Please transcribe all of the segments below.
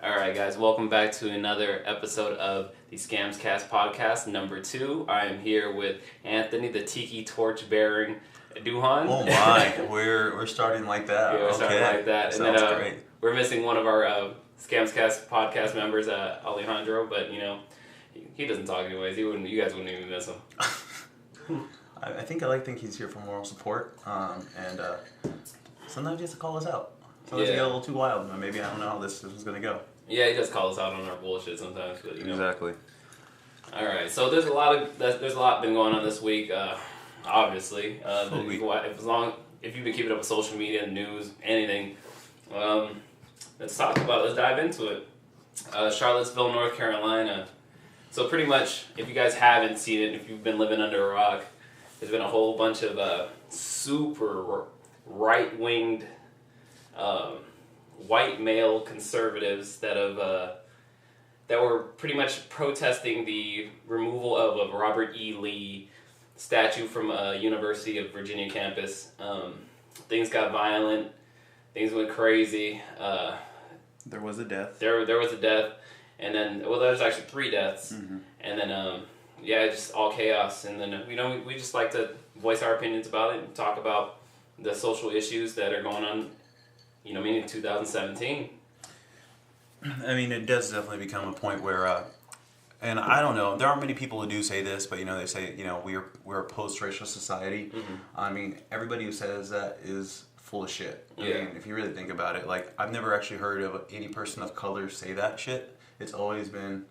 All right, guys, welcome back to another episode of the Scamscast podcast, number 2. I am here with Anthony, the tiki torch bearing Duhan. Oh my, we're starting like that. Yeah, we're starting like that. Sounds great. We're missing one of our Scamscast podcast members, Alejandro, but he doesn't talk anyways. You guys wouldn't even miss him. I think he's here for moral support, and sometimes he has to call us out. Sometimes we get a little too wild. Maybe I don't know how this is going to go. Yeah, he does call us out on our bullshit sometimes, but Exactly. All right, so there's a lot been going on this week. Obviously, if you've been keeping up with social media, news, anything, let's talk about it. Let's dive into it. Charlottesville, North Carolina. So pretty much, if you guys haven't seen it, if you've been living under a rock, there's been a whole bunch of super right-winged white male conservatives that were pretty much protesting the removal of a Robert E. Lee statue from a University of Virginia campus. Things got violent. Things went crazy. There was a death. There was a death, and then there was actually 3 deaths, and then just all chaos. And then we just like to voice our opinions about it and talk about the social issues that are going on. In 2017. I mean, it does definitely become a point where, and I don't know, there aren't many people who do say this, but they say, we're a post-racial society. I mean, everybody who says that is full of shit. I mean, if you really think about it, like, I've never actually heard of any person of color say that shit. It's always been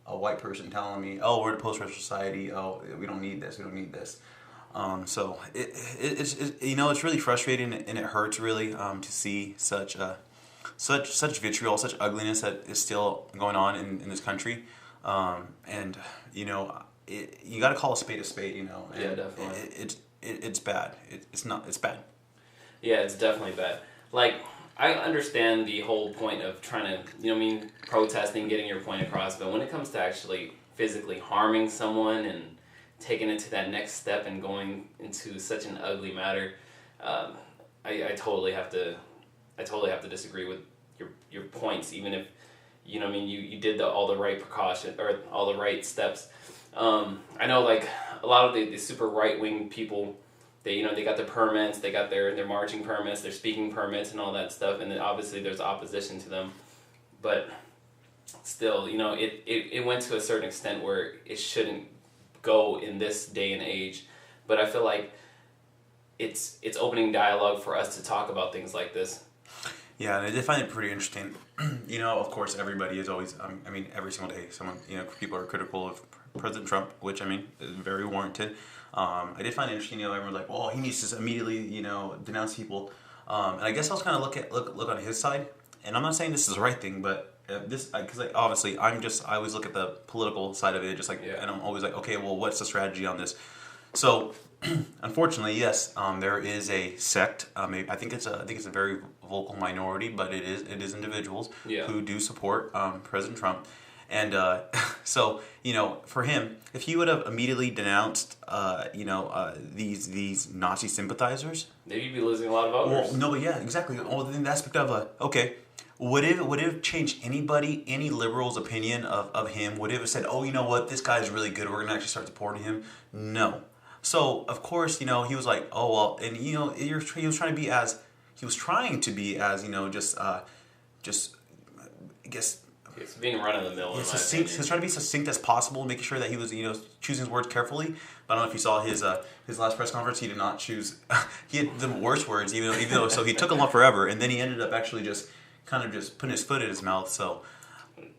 a white person telling me, oh, we're a post-racial society, oh, we don't need this, so it's really frustrating and it hurts really to see such vitriol, such ugliness that is still going on in this country, and you got to call a spade a spade, and yeah, definitely. It's bad. It's bad. Yeah, it's definitely bad. Like, I understand the whole point of trying to protesting, getting your point across, but when it comes to actually physically harming someone and taking it to that next step and going into such an ugly matter, I totally have to disagree with your points, even if you did all the right precaution or all the right steps. I know, like, a lot of the super right-wing people, they got their permits, they got their marching permits, their speaking permits, and all that stuff, and then obviously there's opposition to them, but still, it went to a certain extent where it shouldn't go in this day and age, but I feel like it's opening dialogue for us to talk about things like this. Yeah, and I did find it pretty interesting. Of course, everybody is always, every single day, people are critical of President Trump, which, is very warranted. I did find it interesting, everyone's like, well, he needs to immediately, denounce people. And I guess I was kind of look on his side, and I'm not saying this is the right thing, but because obviously I always look at the political side of it, and I'm always like, okay, well, what's the strategy on this? So, unfortunately, yes, there is a sect. I think it's a very vocal minority, but it is individuals who do support President Trump, and so for him, if he would have immediately denounced these Nazi sympathizers, maybe you'd be losing a lot of voters. Well, no, but yeah, exactly. Well, then the aspect of okay. Would it have changed any liberal's opinion of him? Would it have said, oh, you know what, this guy is really good, we're going to actually start supporting him? No. So, of course, he was like, oh, well, and, he was trying to be as, just, I guess... It's being run-of-the-mill, succinct. He was trying to be succinct as possible, making sure that he was, choosing his words carefully. But I don't know if you saw his last press conference, he did not choose... he had the worst words, even though... So he took a lot forever, and then he ended up actually just putting his foot in his mouth, so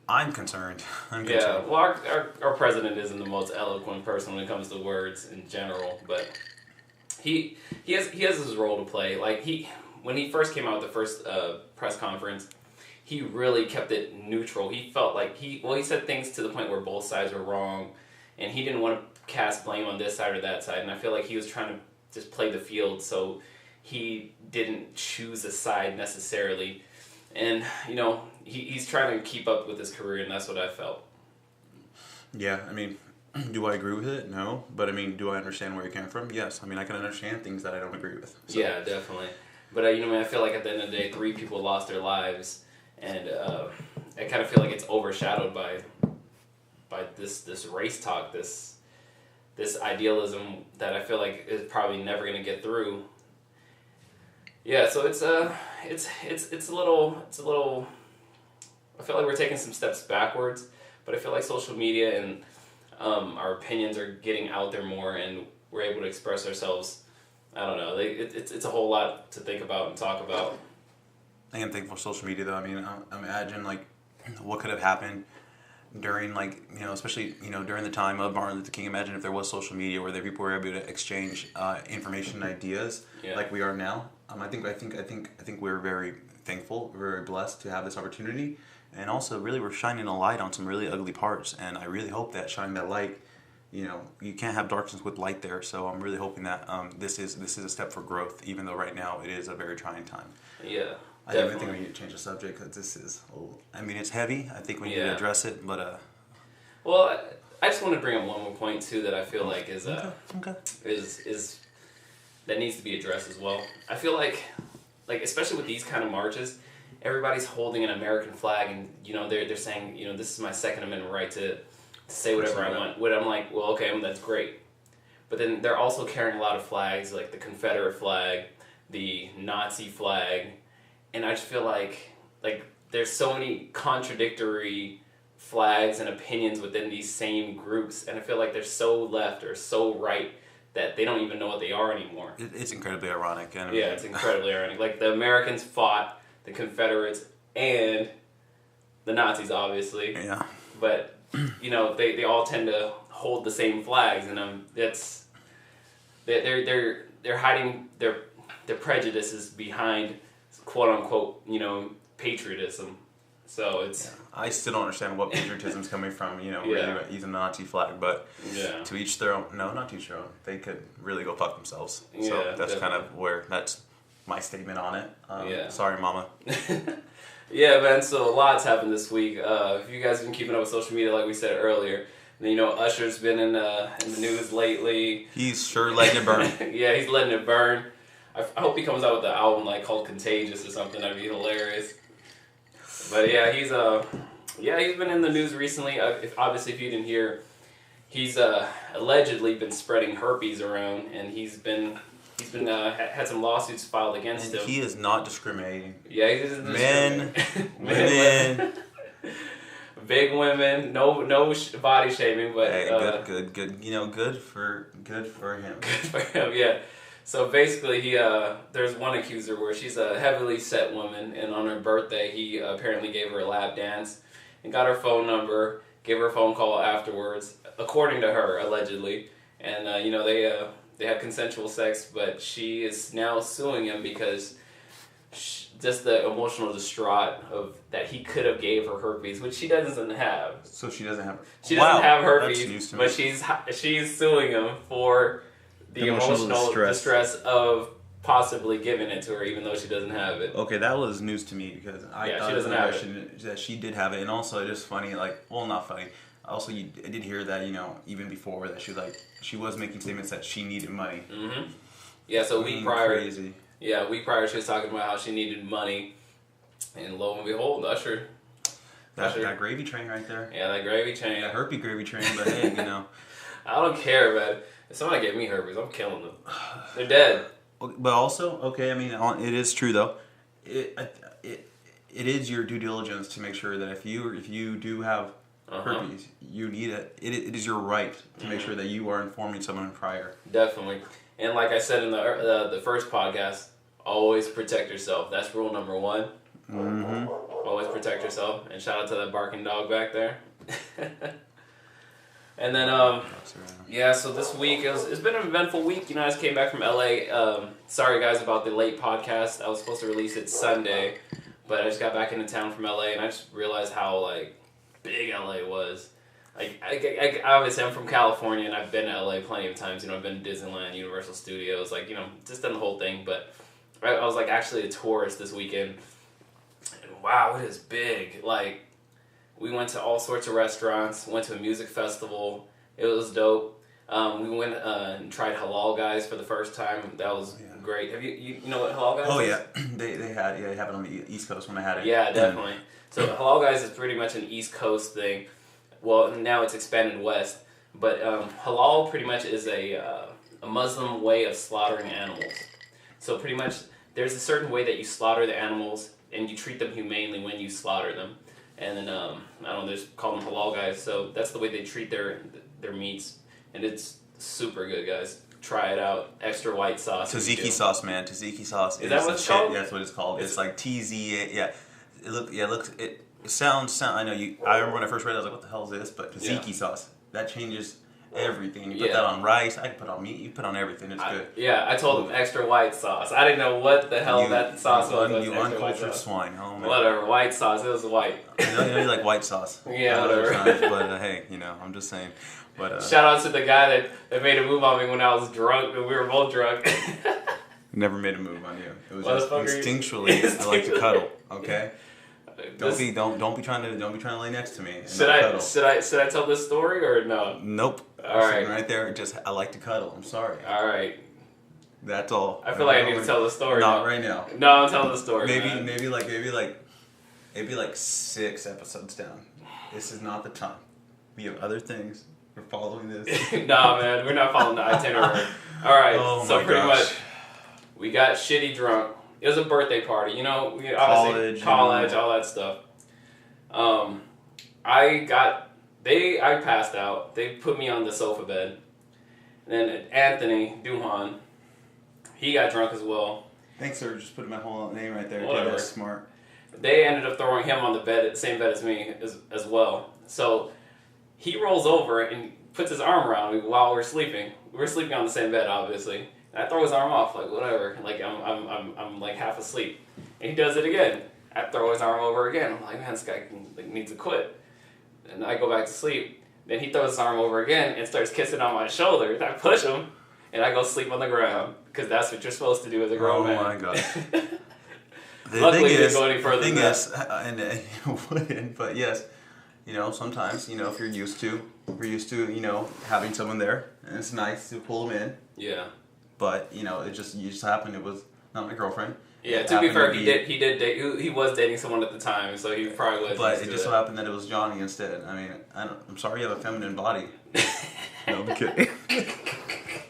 I'm concerned. Yeah, well, our president isn't the most eloquent person when it comes to words in general, but he has his role to play. Like, when he first came out with the first press conference, he really kept it neutral. He felt like he said things to the point where both sides were wrong, and he didn't want to cast blame on this side or that side, and I feel like he was trying to just play the field, so he didn't choose a side necessarily. And, he's trying to keep up with his career, and that's what I felt. Yeah, do I agree with it? No. But, do I understand where it came from? Yes. I can understand things that I don't agree with. So. Yeah, definitely. But, I feel like at the end of the day, 3 people lost their lives. And I kind of feel like it's overshadowed by this race talk, this idealism that I feel like is probably never going to get through. Yeah, so it's a little. I feel like we're taking some steps backwards, but I feel like social media and our opinions are getting out there more, and we're able to express ourselves. I don't know. It's a whole lot to think about and talk about. I am thankful for social media, though. I mean, imagine like what could have happened during, like, especially during the time of Martin Luther King. Imagine if there was social media where people were able to exchange information and ideas like we are now. I think we're very thankful, we're very blessed to have this opportunity, and also really we're shining a light on some really ugly parts. And I really hope that shining that light, you can't have darkness with light there. So I'm really hoping that this is a step for growth, even though right now it is a very trying time. Yeah. I even think we need to change the subject because this is, it's heavy. I think we need to address it, but... Well, I just want to bring up one more point, too, that I feel like is that needs to be addressed as well. I feel like especially with these kind of marches, everybody's holding an American flag, and, they're saying, this is my Second Amendment right to say whatever I want. What I'm like, well, okay, that's great. But then they're also carrying a lot of flags, like the Confederate flag, the Nazi flag. And I just feel like there's so many contradictory flags and opinions within these same groups, and I feel like they're so left or so right that they don't even know what they are anymore. It's incredibly ironic. And it's incredibly ironic. Like, the Americans fought the Confederates and the Nazis, obviously. Yeah. But they all tend to hold the same flags, and they're hiding their prejudices behind, quote unquote, patriotism. So it's... Yeah. I still don't understand what patriotism's coming from, really using the Nazi flag, but to each their own. No, not to each their own. They could really go fuck themselves. So that's definitely kind of where, that's my statement on it. Sorry, mama. Yeah, man, so a lot's happened this week. If you guys have been keeping up with social media, like we said earlier, then Usher's been in the news lately. He's sure letting it burn. Yeah, he's letting it burn. I hope he comes out with an album called Contagious or something. That'd be hilarious. But yeah, he's been in the news recently. If you didn't hear, he's allegedly been spreading herpes around, and he's been had some lawsuits filed against him. He is not discriminating. Yeah, he isn't men, women, big women, no body shaming, but hey, good. Good for him. Good for him, yeah. So basically, there's one accuser where she's a heavily set woman, and on her birthday, he apparently gave her a lap dance and got her phone number, gave her a phone call afterwards, according to her, allegedly. And, they had consensual sex, but she is now suing him because just the emotional distraught of that he could have gave her herpes, which she doesn't have. So she doesn't have... She doesn't have herpes, but she's suing him for... The emotional distress of possibly giving it to her, even though she doesn't have it. Okay, that was news to me because I thought she doesn't have it. That she did have it, and also just funny, not funny. Also, I did hear that even before that she was making statements that she needed money. Mm-hmm. Yeah, so a week prior, crazy. Yeah, a week prior she was talking about how she needed money, and lo and behold, Usher. That gravy train right there. Yeah, that gravy train. That herpes gravy train, but hey, I don't care, man. If somebody gave me herpes, I'm killing them. They're dead. But also, okay, it is true though. It is your due diligence to make sure that if you do have herpes, you need it. It is your right to make sure that you are informing someone prior. Definitely, and like I said in the first podcast, always protect yourself. That's rule number 1. Mm-hmm. Always protect yourself. And shout out to that barking dog back there. And then, so this week, it's been an eventful week. I just came back from LA. Sorry, guys, about the late podcast. I was supposed to release it Sunday, but I just got back into town from LA, and I just realized how, big LA was. I obviously, I'm from California, and I've been to LA plenty of times. I've been to Disneyland, Universal Studios, just done the whole thing. But I was, actually a tourist this weekend. And wow, it is big. We went to all sorts of restaurants, went to a music festival. It was dope. We went and tried Halal Guys for the first time. That was great. Have you know what Halal Guys Oh is? yeah, they had it on the East Coast when I had it. Yeah, definitely. So Halal Guys is pretty much an East Coast thing. Well, now it's expanded west, but halal pretty much is a Muslim way of slaughtering animals. So pretty much there's a certain way that you slaughter the animals and you treat them humanely when you slaughter them. And then I don't know, they just call them Halal Guys. So that's the way they treat their meats, and it's super good, guys. Try it out. Extra white sauce. Tzatziki sauce, man. Tzatziki sauce. Is that what it's called? Yeah, that's what it's called. It's like TZ. Yeah. It sounds. I know you. I remember when I first read it, I was like, "What the hell is this?" But tzatziki sauce, that changes everything. You put that on rice. I can put on meat. You put on everything. It's good. I told them extra white sauce. I didn't know what the hell that sauce was. You uncultured swine. Oh, man. Whatever. White sauce. It was white. I know you like white sauce. Yeah, whatever. But hey, I'm just saying. But shout out to the guy that made a move on me when I was drunk, and we were both drunk. Never made a move on you. It was just instinctually. I like to cuddle. Okay. Don't be trying to lay next to me. Should I tell this story or no? Nope. All right. Right there. I like to cuddle. I'm sorry. All right. That's all. I feel like I need to tell the story. Not right now. No, I'm telling the story. Maybe like 6 episodes down. This is not the time. We have other things. We're following this. Nah, man, we're not following the itinerary. All right, so pretty much, we got shitty drunk. It was a birthday party, we obviously college, all that stuff. I passed out. They put me on the sofa bed. And then Anthony Duhan, he got drunk as well. Thanks, sir. Just putting my whole name right there. Whatever. That's smart. They ended up throwing him on the same bed as me as well. So he rolls over and puts his arm around me while we're sleeping. We're sleeping on the same bed, obviously. And I throw his arm off, like whatever. Like I'm like half asleep, and he does it again. I throw his arm over again. I'm like, man, this guy needs to quit. And I go back to sleep. Then he throws his arm over again and starts kissing on my shoulder. I push him, and I go sleep on the ground because that's what you're supposed to do as a grown man. Oh my god. Luckily, he didn't go any further than that. And you wouldn't, but yes. Sometimes, if you're used to, having someone there, and it's nice to pull them in. Yeah. But, you just happened, it was not my girlfriend. Yeah, to be fair, he was dating someone at the time, so he probably was. But it just so happened that it was Johnny instead. I mean, I'm sorry you have a feminine body. No, I'm kidding.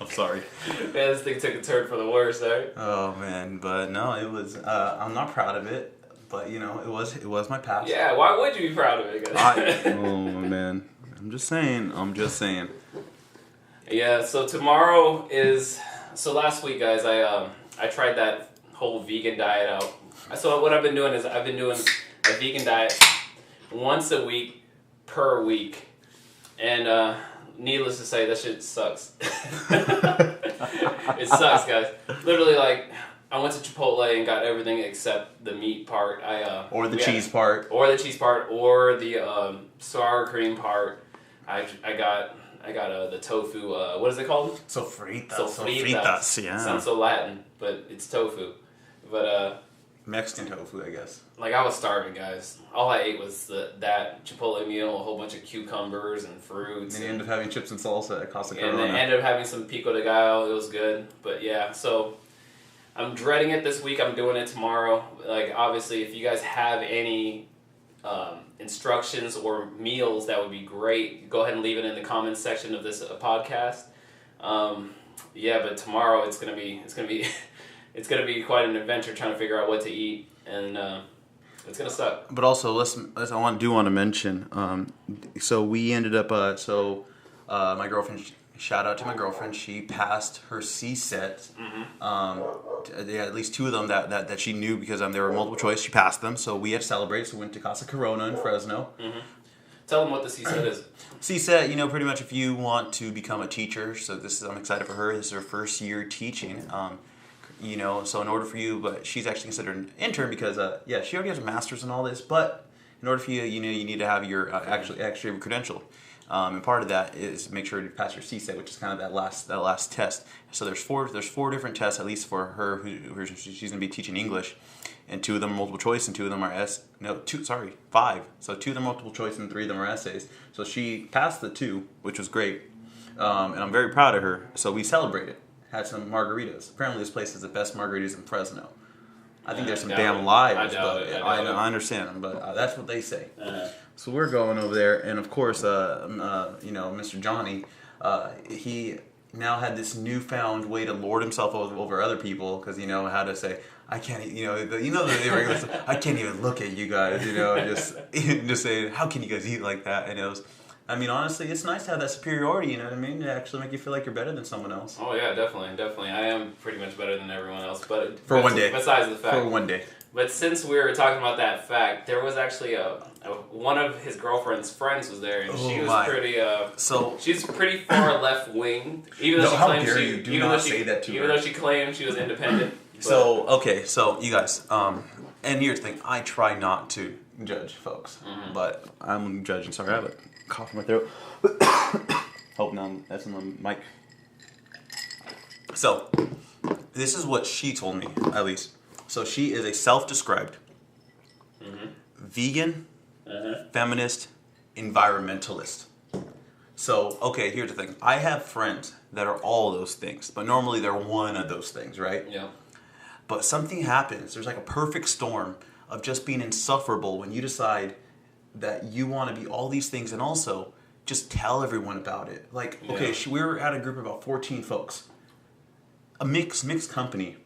I'm sorry. Man, this thing took a turn for the worse, right? Oh, man, but no, it was, I'm not proud of it. But it was my past. Yeah, why would you be proud of it? Oh man, I'm just saying. Yeah, so tomorrow is last week, guys. I tried that whole vegan diet out. So what I've been doing is I've been doing a vegan diet once a week per week, and needless to say, that shit sucks. It sucks, guys. Literally, I went to Chipotle and got everything except the meat part. Or the cheese part. Or the cheese part, or the sour cream part. I got the tofu. What is it called? Sofritas. Sofritas. Yeah. Sounds so Latin, but it's tofu. But Mexican tofu, I guess. I was starving, guys. All I ate was that Chipotle meal, a whole bunch of cucumbers and fruits. And you ended up having chips and salsa at Casa Corona. And then ended up having some pico de gallo. It was good. But yeah, so I'm dreading it this week. I'm doing it tomorrow. Obviously, if you guys have any instructions or meals, that would be great. Go ahead and leave it in the comments section of this podcast. But tomorrow it's gonna be quite an adventure trying to figure out what to eat, and it's gonna suck. But also, I want to mention. So we ended up. My girlfriend. Shout out to my girlfriend. She passed her CSET. Mm-hmm. At least 2 of them that she knew because they were multiple choice. She passed them, so we had to celebrate. So we went to Casa Corona in Fresno. Mm-hmm. Tell them what the CSET is. CSET, pretty much if you want to become a teacher. So I'm excited for her. This is her first year teaching. So in order for you, but she's actually considered an intern because she already has a master's and all this. But in order for you, you need to have your actually your credential. And part of that is make sure you pass your CSET, which is kind of that last test. So there's four different tests, at least for her, who she's going to be teaching English, and 2 of them are multiple choice, and 2 of them are 5. So 2 of them are multiple choice, and 3 of them are essays. So she passed the 2, which was great, and I'm very proud of her. So we celebrated. had some margaritas. Apparently, this place is the best margaritas in Fresno. I think there's some doubt damn it. liars, I doubt but it. I understand them. But that's what they say. Uh-huh. So we're going over there, and of course, Mr. Johnny, he now had this newfound way to lord himself over other people because how to say I can't, the regular stuff. I can't even look at you guys, just say how can you guys eat like that? And it was, I mean, honestly, it's nice to have that superiority. You know what I mean? To actually make you feel like you're better than someone else. Oh yeah, definitely. I am pretty much better than everyone else, but for one day. Besides the fact, for one day. But since we were talking about that fact, there was actually one of his girlfriend's friends was there, and she was pretty. She's pretty far left wing, even though she claimed she. Do not say that to her. Even though she claimed she was independent. So you guys, and here's the thing: I try not to judge folks, but I'm judging. Sorry, I have a cough in my throat. Hope now that's in the mic. So, this is what she told me, at least. So she is a self-described vegan, feminist, environmentalist. So, okay, here's the thing. I have friends that are all those things, but normally they're one of those things, right? Yeah. But something happens. There's like a perfect storm of just being insufferable when you decide that you want to be all these things and also just tell everyone about it. Like, okay, we were at a group of about 14 folks. A mixed company.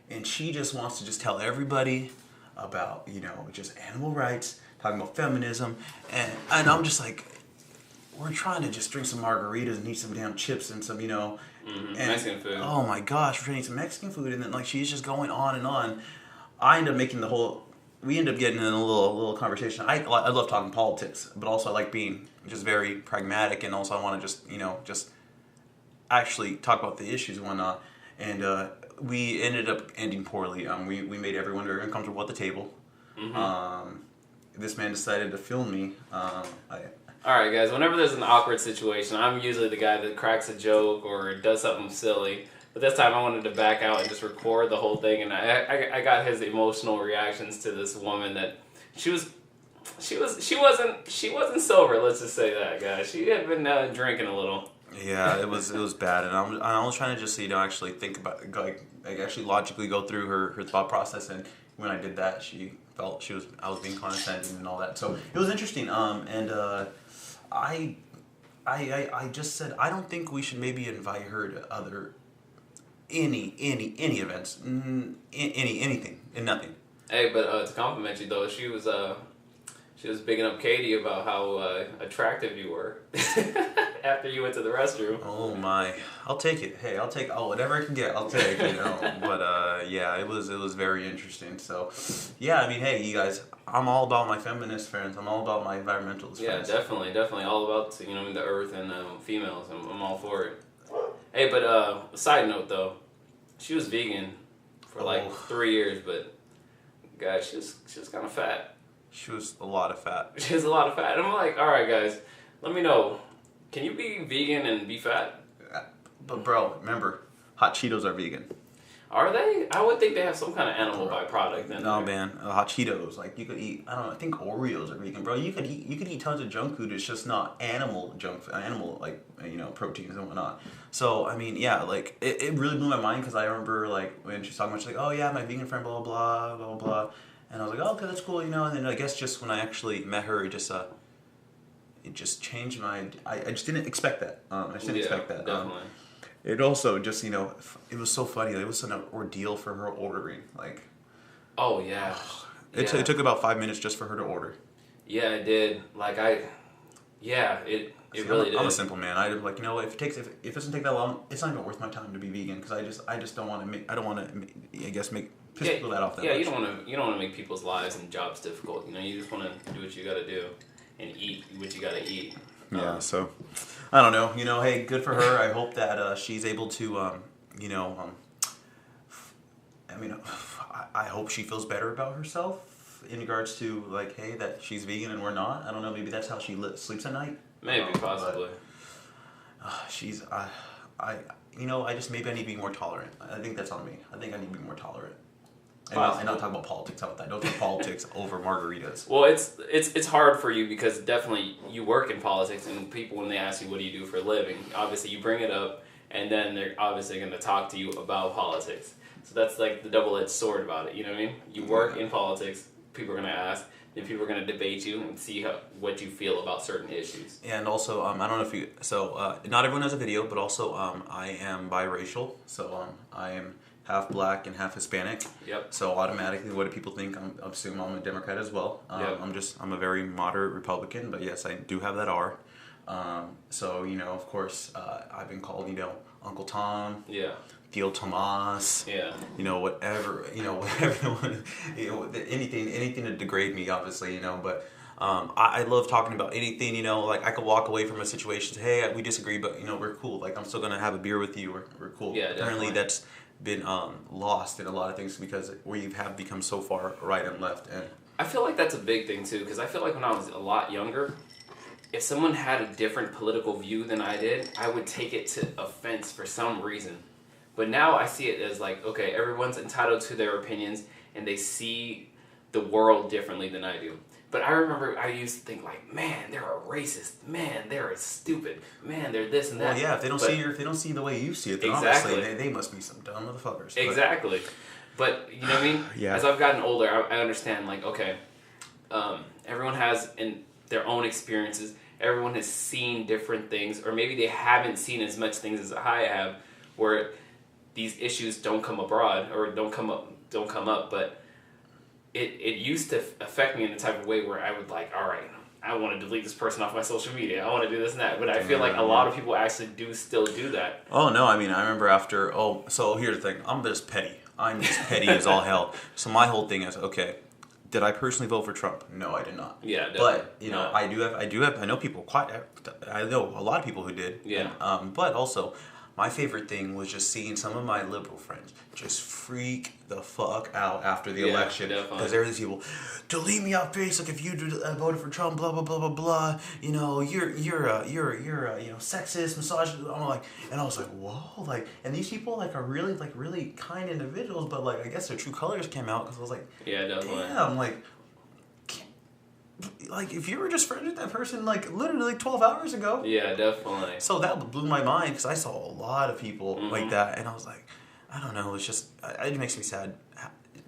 And she just wants to just tell everybody about, just animal rights, talking about feminism. And I'm just like, we're trying to just drink some margaritas and eat some damn chips and some, and Mexican food. Oh my gosh, we're trying to eat some Mexican food. And then, like, she's just going on and on. I end up we end up getting in a little conversation. I love talking politics, but also I like being just very pragmatic. And also I want to just actually talk about the issues and whatnot. And, we ended up ending poorly. We made everyone very uncomfortable at the table. This man decided to film me. Alright guys, whenever there's an awkward situation, I'm usually the guy that cracks a joke or does something silly. But this time I wanted to back out and just record the whole thing, and I got his emotional reactions to this woman that she wasn't sober, let's just say that, guys. She had been drinking a little. Yeah, it was bad, and I was trying to just actually think about actually logically go through her thought process, and when I did that, she felt I was being condescending and all that. So it was interesting. I just said I don't think we should maybe invite her to any events, anything and nothing. Hey, but to compliment you though, she was bigging up Katie about how attractive you were after you went to the restroom. Oh my! I'll take it. Hey, I'll take whatever I can get. I'll take But yeah, it was very interesting. So yeah, I mean, hey, you guys, I'm all about my feminist friends. I'm all about my environmentalist friends. Yeah, definitely, all about the earth and females. I'm all for it. Hey, but side note though, she was vegan for like 3 years, but guys, she was kind of fat. She was a lot of fat. She was a lot of fat. And I'm like, all right, guys, let me know. Can you be vegan and be fat? But bro, remember, hot Cheetos are vegan. Are they? I would think they have some kind of animal byproduct in No, there. man, hot Cheetos. Like you could eat. I don't know. I think Oreos are vegan, bro. You could eat tons of junk food. It's just not animal proteins and whatnot. So I mean, yeah, like it really blew my mind because I remember like when she's talking about, she's like, oh yeah, my vegan friend, blah blah blah blah blah. And I was like, oh, okay, that's cool, And then I guess just when I actually met her, it just changed my. I just didn't expect that. I just didn't expect that. Definitely. It also just it was so funny. It was an ordeal for her ordering. Like, oh yeah. It took about 5 minutes just for her to order. Yeah, it did. Like it really did. I'm a simple man. I'm like, if it doesn't take that long, it's not even worth my time to be vegan because I just don't want to make. I don't want to. I guess piss people that off that much. You don't want to make people's lives and jobs difficult. You just want to do what you got to do and eat what you got to eat. Yeah. So, I don't know. Hey, good for her. I hope that she's able to. I hope she feels better about herself in regards to like, hey, that she's vegan and we're not. I don't know. Maybe that's how she sleeps at night. Maybe, possibly. I just maybe I need to be more tolerant. I think that's on me. I think I need to be more tolerant. And not talk about politics. How about that? Don't talk politics over margaritas. Well, it's hard for you because definitely you work in politics, and people, when they ask you what do you do for a living, obviously you bring it up, and then they're obviously going to talk to you about politics. So that's like the double-edged sword about it. You know what I mean? You work in politics, people are going to ask, then people are going to debate you and see what you feel about certain issues. And also, I don't know if you... So, not everyone has a video, but also I am biracial. So, I am half black and half Hispanic. Yep. So, automatically, what do people think? I'm assuming I'm a Democrat as well. Yep. I'm a very moderate Republican, but yes, I do have that R. So, you know, of course, I've been called, you know, Uncle Tom. Yeah. Theo Tomas, yeah, whatever, anything to degrade me, obviously, you know, but I love talking about anything, you know, like I could walk away from a situation, say, hey, we disagree, but, you know, we're cool, like I'm still going to have a beer with you, we're cool. Yeah, apparently that's been lost in a lot of things because we have become so far right and left. And I feel like that's a big thing too, because I feel like when I was a lot younger, if someone had a different political view than I did, I would take it to offense for some reason. But now I see it as like, okay, everyone's entitled to their opinions and they see the world differently than I do. But I remember I used to think like, man, they're a racist. Man, they're a stupid. Man, they're this and that. Well, yeah, if they don't see the way you see it, then exactly. Obviously they must be some dumb motherfuckers. Exactly. But you know what I mean? Yeah. As I've gotten older, I understand like, okay, everyone has their own experiences. Everyone has seen different things, or maybe they haven't seen as much things as I have, where these issues don't come abroad or don't come up, but it used to affect me in the type of way where I would like, all right, I want to delete this person off my social media. I want to do this and that. But I feel like a lot of people actually still do that. Oh, no, I mean, I remember after, so here's the thing. I'm just petty. I'm just petty as all hell. So my whole thing is, okay, did I personally vote for Trump? No, I did not. Yeah, definitely. But, you know, I know people I know a lot of people who did. Yeah. And, but also, my favorite thing was just seeing some of my liberal friends just freak the fuck out after the election. Because there were these people, delete me off Facebook if you voted for Trump, blah blah blah blah blah. You know, you're sexist, misogynist. I'm like, and I was like, whoa, like, and these people like are really kind individuals, but like I guess their true colors came out because I was like, yeah, definitely. Damn, like if you were just friends with that person like literally 12 hours ago. Yeah, definitely. So that blew my mind because I saw a lot of people like that, and I was like, I don't know, it's just it makes me sad.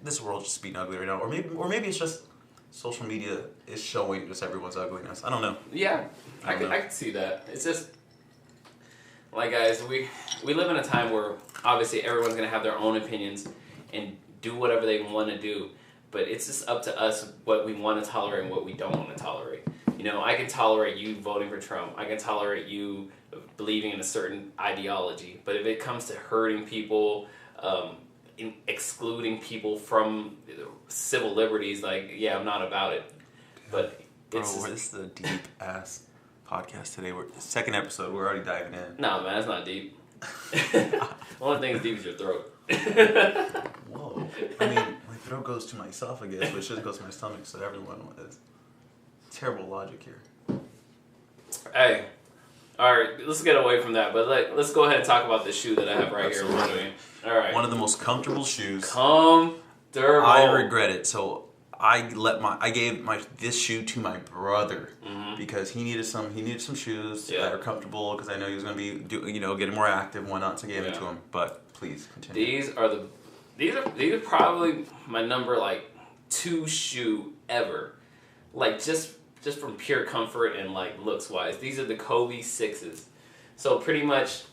This world's just being ugly right now, or maybe it's just social media is showing just everyone's ugliness. I don't know. Yeah, I can see that. It's just like, guys, we live in a time where obviously everyone's gonna have their own opinions and do whatever they want to do. But it's just up to us what we want to tolerate and what we don't want to tolerate. You know, I can tolerate you voting for Trump. I can tolerate you believing in a certain ideology. But if it comes to hurting people, excluding people from civil liberties, like, yeah, I'm not about it. But this is the deep ass podcast today. Second episode, we're already diving in. No, man, that's not deep. Only thing that's deep is your throat. Whoa. I mean, my throat goes to my esophagus, which just goes to my stomach, so everyone is terrible logic here. Hey, alright, let's get away from that, but let's go ahead and talk about the shoe that I have right here in front of me. Alright. One of the most comfortable shoes. Comfortable. I regret it. So I gave this shoe to my brother because he needed some shoes that are comfortable because I know he was going to be getting more active, whatnot, so I gave it to him. But please continue. These are probably my number 2 shoe ever. Like just from pure comfort and looks wise. These are the Kobe 6s. So pretty much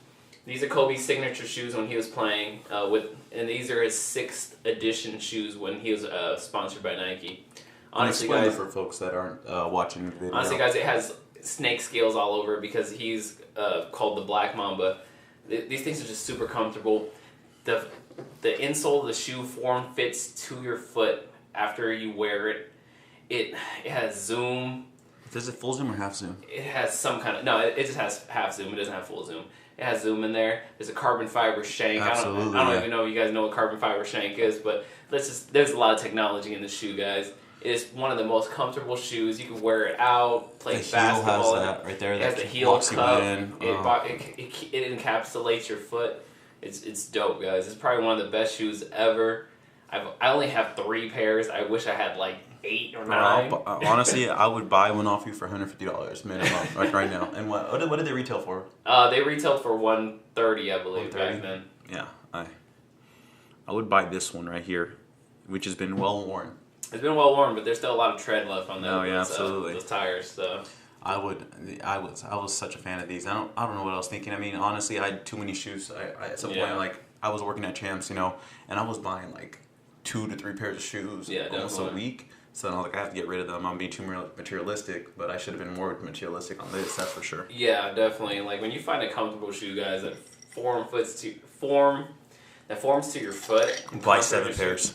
these are Kobe's signature shoes when he was playing and these are his 6th edition shoes when he was sponsored by Nike. Honestly, guys, for folks that aren't watching the video. Honestly, guys, it has snake scales all over because he's called the Black Mamba. These things are just super comfortable. The insole of the shoe form fits to your foot after you wear it. It has zoom. Does it full zoom or half zoom? It has some kind of... No, it just has half zoom. It doesn't have full zoom. It has zoom in there. There's a carbon fiber shank. Absolutely, I don't even know if you guys know what carbon fiber shank is, but there's a lot of technology in the shoe, guys. It's one of the most comfortable shoes. You can wear it out, play basketball. The heel has that right there. It has the heel cup. It encapsulates your foot. It's dope, guys. It's probably one of the best shoes ever. I only have 3 pairs. I wish I had 8 or 9. Honestly, I would buy one off you for $150 minimum, like right now. And what did they retail for? They retailed for $130, I believe, back then. Yeah, I would buy this one right here, which has been well worn. It's been well worn, but there's still a lot of tread left on absolutely. those tires. So I was such a fan of these. I don't know what I was thinking. I mean, honestly, I had too many shoes. I at some point, like, I was working at Champs, and I was buying like 2 to 3 pairs of shoes almost a week. So I was like, I have to get rid of them. I'm being too materialistic, but I should have been more materialistic on this. That's for sure. Yeah, definitely. Like when you find a comfortable shoe, guys, that forms to your foot. Buy 7 pairs.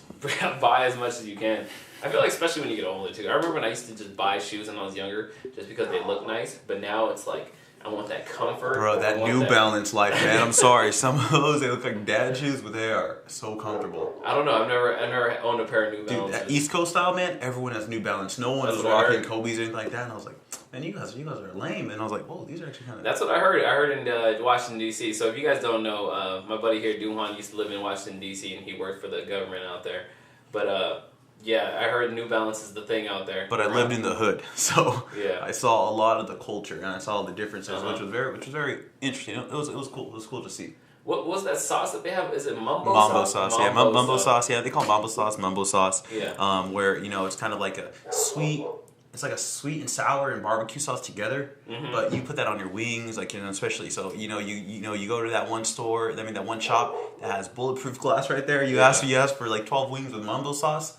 Buy as much as you can. I feel like especially when you get older too. I remember when I used to just buy shoes when I was younger just because they look nice, but now it's like I want that comfort. Bro, that New Balance life, man. I'm sorry. Some of those, they look like dad shoes, but they are so comfortable. I don't know. I've never owned a pair of New Balance. Dude, that East Coast style, man, everyone has New Balance. No one is rocking Kobe's or anything like that. And I was like, man, you guys are lame. And I was like, whoa, these are actually kind of... That's what I heard. I heard in Washington, D.C. So if you guys don't know, my buddy here, Duhan, used to live in Washington, D.C., and he worked for the government out there. But, yeah, I heard New Balance is the thing out there. But I lived in the hood, so yeah. I saw a lot of the culture and I saw the differences, which was very interesting. It was cool. It was cool to see. What was that sauce that they have? Is it mumbo sauce? Yeah, mumbo sauce. Yeah, they call it mumbo sauce. Yeah. Where it's kind of like a sweet. It's like a sweet and sour and barbecue sauce together, but you put that on your wings, like especially so you go to that one store, that one shop that has bulletproof glass right there. You ask for like 12 wings with mumbo sauce.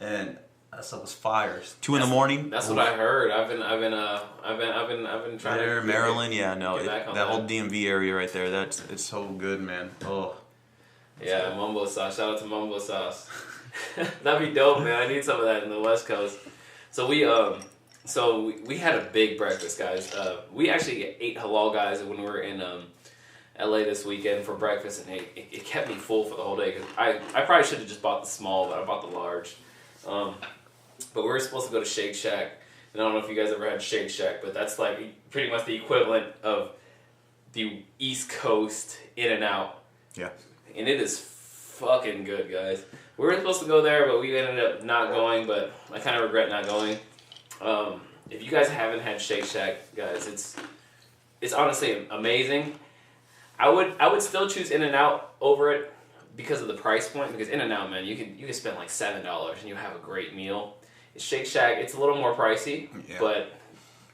And that stuff was fire. 2 in the morning. That's what I heard. I've been trying there, to Maryland. Yeah, no, that whole DMV area right there. It's so good, man. Oh. Yeah, mumbo sauce. Shout out to mumbo sauce. That'd be dope, man. I need some of that in the West Coast. So we had a big breakfast, guys. We actually ate halal, guys, when we were in LA this weekend for breakfast, and it kept me full for the whole day. Cause I probably should have just bought the small, but I bought the large. But we were supposed to go to Shake Shack, and I don't know if you guys ever had Shake Shack, but that's like pretty much the equivalent of the East Coast In-N-Out. Yeah. And it is fucking good, guys. We were supposed to go there, but we ended up not going, but I kind of regret not going. If you guys haven't had Shake Shack, guys, it's honestly amazing. I would still choose In-N-Out over it because of the price point. Because In-N-Out, man, you can spend like $7 and you have a great meal. Shake Shack, it's a little more pricey, but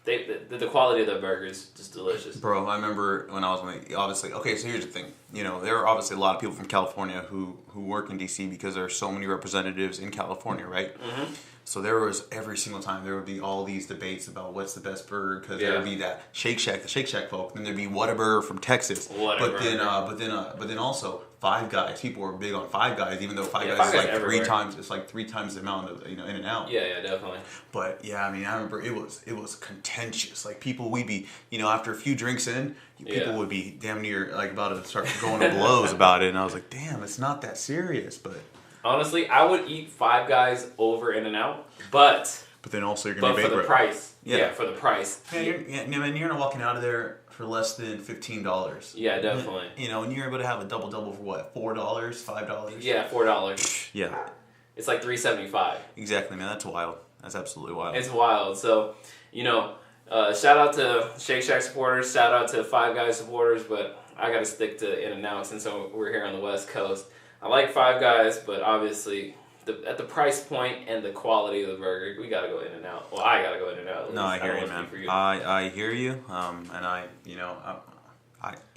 the quality of the burger is just delicious. Bro, I remember when I was obviously, okay, so here's the thing. There are obviously a lot of people from California who work in DC because there are so many representatives in California, right? Mm-hmm. So there was every single time there would be all these debates about what's the best burger, because there would be that the Shake Shack folk, then there'd be Whataburger from Texas, but then also Five Guys. People were big on Five Guys, even though Five Guys is like everywhere. It's like 3 times the amount of In-N-Out. Yeah, definitely. But yeah, I mean, I remember it was contentious. Like people, we'd be after a few drinks in, people would be damn near like about to start going to blows about it, and I was like, damn, it's not that serious, but. Honestly, I would eat Five Guys over In-N-Out, but then also you're gonna be for the price. Yeah, for the price. Man, you're not walking out of there for less than $15. Yeah, definitely. And you're able to have a double for what? $4, $5? Yeah, $4. Yeah. It's like $3.75. Exactly, man. That's wild. That's absolutely wild. It's wild. So, shout out to Shake Shack supporters. Shout out to Five Guys supporters. But I got to stick to In-N-Out since we're here on the West Coast. I like Five Guys, but obviously at the price point and the quality of the burger, we gotta go In-N-Out. Well, I gotta go In-N-Out. No, I hear you, man. I hear you. And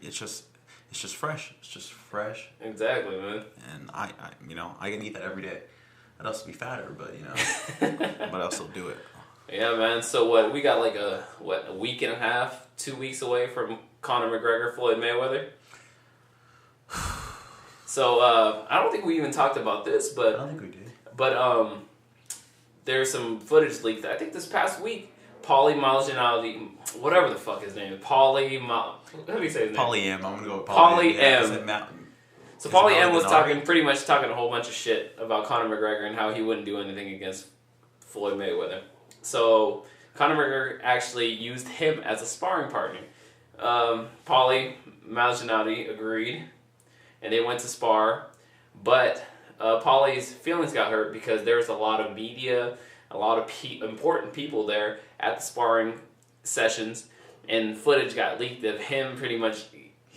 it's just fresh. It's just fresh. Exactly, man. And I can eat that every day. I'd also be fatter, but but I'll still do it. Yeah, man. So what? We got like a week and a half, 2 weeks away from Conor McGregor, Floyd Mayweather. So, I don't think we even talked about this, but... I don't think we did. But, there's some footage leaked, I think this past week. Malignaggi, whatever the fuck his name is. Let me say his name. Paulie M. I'm going to go with Paulie M. So Paulie M was pretty much talking a whole bunch of shit about Conor McGregor and how he wouldn't do anything against Floyd Mayweather. So, Conor McGregor actually used him as a sparring partner. Paulie Malignaggi agreed. And they went to spar, but Paulie's feelings got hurt because there was a lot of media a lot of important people there at the sparring sessions, and footage got leaked of him pretty much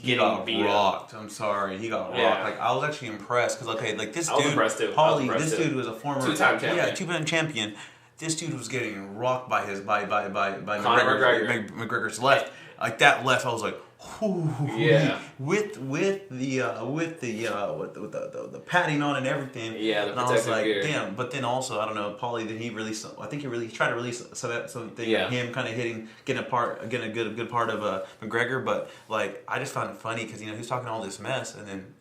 getting beat rocked. I'm sorry, he got rocked. Yeah. Like I was actually impressed because like this I was dude, impressed too. Paulie, this dude was a former two-time champion. Yeah, two-time champion. This dude was getting rocked by McGregor. McGregor's left. Like that left, I was like, whoo. Yeah. With the padding on and everything. Yeah, the and I was like, gear. damn. But then also, I don't know, Paulie. Did he release? I think he tried to release something. Yeah. Him kind of getting a good part of McGregor. But like, I just found it funny because he was talking all this mess, and then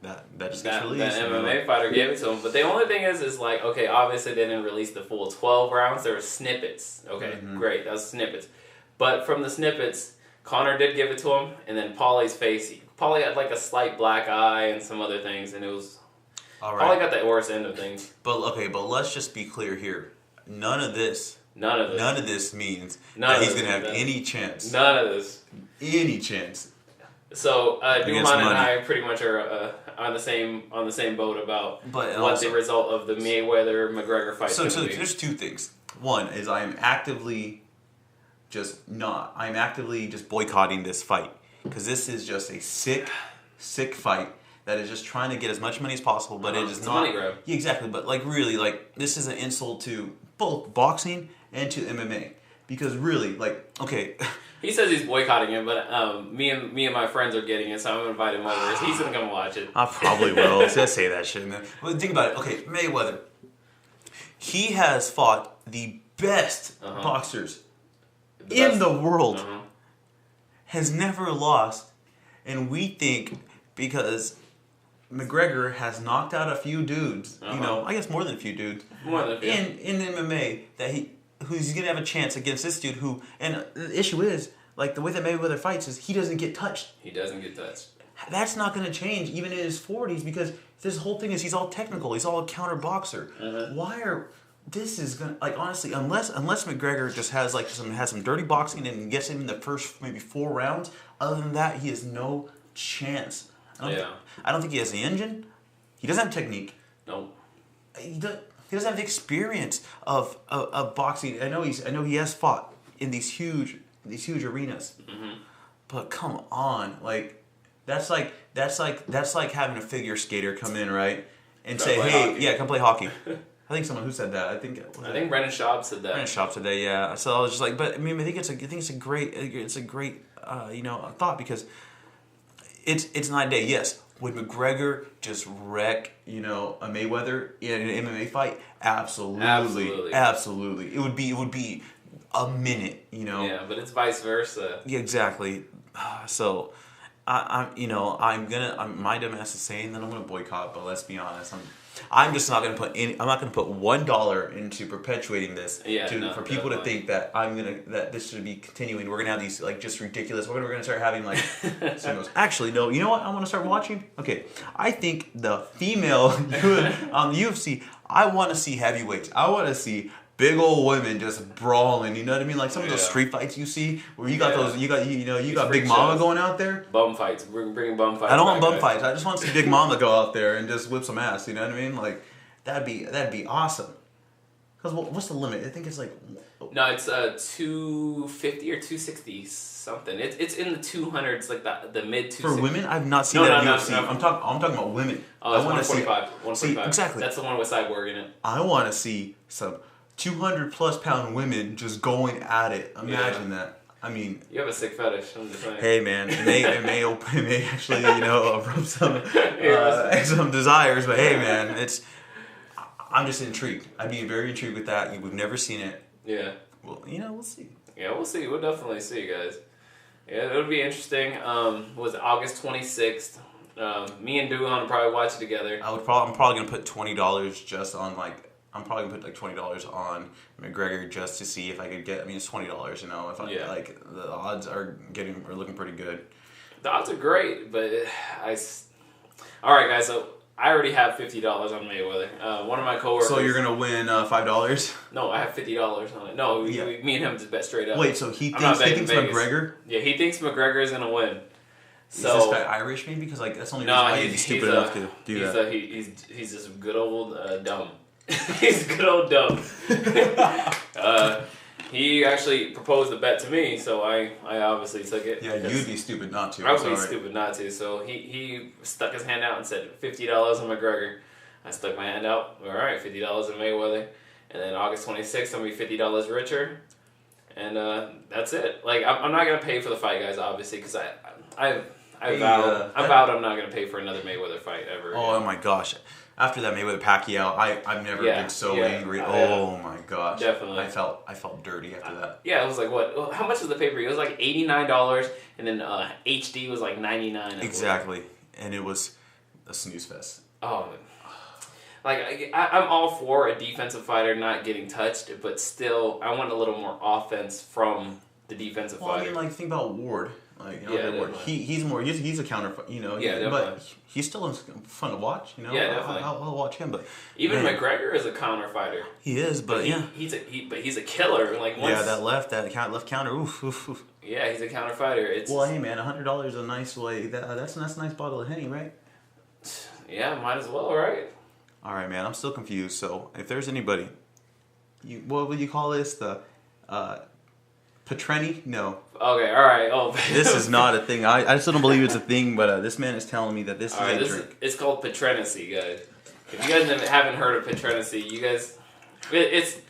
that just gets released. That MMA fighter gave it to him. But the only thing is like, okay, obviously they didn't release the full 12 rounds. There were snippets. Okay, great, that was snippets. But from the snippets, Conor did give it to him, and then Paulie's face. Paulie had like a slight black eye and some other things, and it was. All right. Paulie got the worst end of things. But let's just be clear here. None of this means that he's gonna have any chance. None of this. Any chance. So Duhan and I pretty much are on the same boat about what the result of the Mayweather McGregor fight is going to be. So there's two things. One is I'm actively just boycotting this fight because this is just a sick fight that is just trying to get as much money as possible, but it is it's not. Money grab. Yeah, exactly, but like really, like this is an insult to both boxing and to MMA because really, like, okay. He says he's boycotting it, but me and my friends are getting it, so I'm gonna invite him over. He's gonna come watch it. I probably will. Just say that shit, man. But think about it. Okay, Mayweather. He has fought the best boxers in the world. Has never lost, and we think because McGregor has knocked out a few dudes, I guess more than a few dudes, in MMA that who's gonna have a chance against this dude who, and the issue is, like the way that Mayweather fights is he doesn't get touched. He doesn't get touched. That's not gonna change even in his 40s because this whole thing is he's all technical, he's all a counter boxer. This is gonna, like, honestly, unless McGregor just has like some dirty boxing and gets him in the first maybe 4 rounds, other than that he has no chance. I don't think he has the engine. He doesn't have technique. No. He doesn't have the experience of boxing. I know he has fought in these huge arenas. But come on, like that's like having a figure skater come in, right? And say, "Hey, come play hockey." I think someone who said that. I think Brendan Schaub said that. Brendan Schaub said that, yeah. So I was just like, but I mean, I think it's a great thought because it's night and day. Yes. Would McGregor just wreck, a Mayweather in an MMA fight? Absolutely. It would be a minute, Yeah, but it's vice versa. Yeah, exactly. So, my dumbass is saying that I'm gonna boycott, but let's be honest, I'm just not gonna put I'm not gonna put $1 into perpetuating this for people to think that that this should be continuing. We're gonna have these like just ridiculous. We're gonna start having like singles. Actually, no. You know what? I want to start watching. Okay, I think the female on the UFC. I want to see heavyweights. I want to see big old women just brawling. You know what I mean? Like some of those street fights you see where you got those. You got Big Mama going out there. Bum fights. We're bringing bum fights. I don't want bum fights. I just want to see Big Mama go out there and just whip some ass. You know what I mean? Like that'd be awesome. Because what's the limit? I think it's like. No, it's 250 or 260 something. It's in the 200s, like the mid 260s. For women, I've not seen that at UFC. No. I'm talking about women. Oh, it's 145. 145. See, exactly. That's the one with Cyborg in it. I want to see some 200+ pound women just going at it. Imagine that. I mean, you have a sick fetish. I'm just saying. Hey man, it may actually rub some desires, but hey man, I'm just intrigued. I'd be very intrigued with that. We've never seen it. Yeah. Well, we'll see. Yeah, we'll see. We'll definitely see, guys. Yeah, it'll be interesting. Was August 26th. Me and Duhan will probably watch it together. I'm probably gonna put $20 just on I'm probably gonna put $20 on McGregor just to see if I could get. I mean, it's $20, If the odds are looking pretty good. The odds are great, but all right, guys. So I already have $50 on Mayweather. One of my coworkers. So you're gonna win $5? No, I have $50 on it. No, me and him just bet straight up. Wait, so he thinks McGregor? Yeah, he thinks McGregor is gonna win. So, is this guy Irish, maybe? Because that's the only reason why he'd be stupid enough to do that. He's just good old dumb. He's good old dumb. He actually proposed a bet to me, so I obviously took it. Yeah, you'd be stupid not to. I would be stupid not to. So he stuck his hand out and said $50 on McGregor. I stuck my hand out. All right, $50 on Mayweather. And then August 26th, I'm going to be $50 richer. And that's it. Like, I'm not going to pay for the fight, guys, obviously, because I vowed I'm not going to pay for another Mayweather fight ever. Oh, my gosh. After that Mayweather Pacquiao, I've never been so angry. Oh my gosh. Definitely. I felt dirty after that. Yeah, it was like what? How much was the pay-per-view? It was like $89 and then HD was like $99. Exactly. And it was a snooze fest. Oh. Like I'm all for a defensive fighter not getting touched, but still I want a little more offense from the defensive fighter. I mean, like think about Ward. Like, you know, Ward. He's a counter, you know. Yeah, but he's still fun to watch, you know. Yeah, definitely. I'll watch him, but even McGregor is a counter fighter. He is, but he's a killer. Like that left counter. Oof. Yeah, he's a counter fighter. Hey man, $100 is a nice way. That's a nice bottle of Henny, right? Yeah, might as well, right? All right, man. I'm still confused. So if there's anybody, what would you call this? The Petreni? No. Okay, all right. Oh, this is not a thing. I still don't believe it's a thing, but this man is telling me that this is a drink. It's called Petrenicy, guys. If you guys haven't heard of Petrenicy, you guys, it's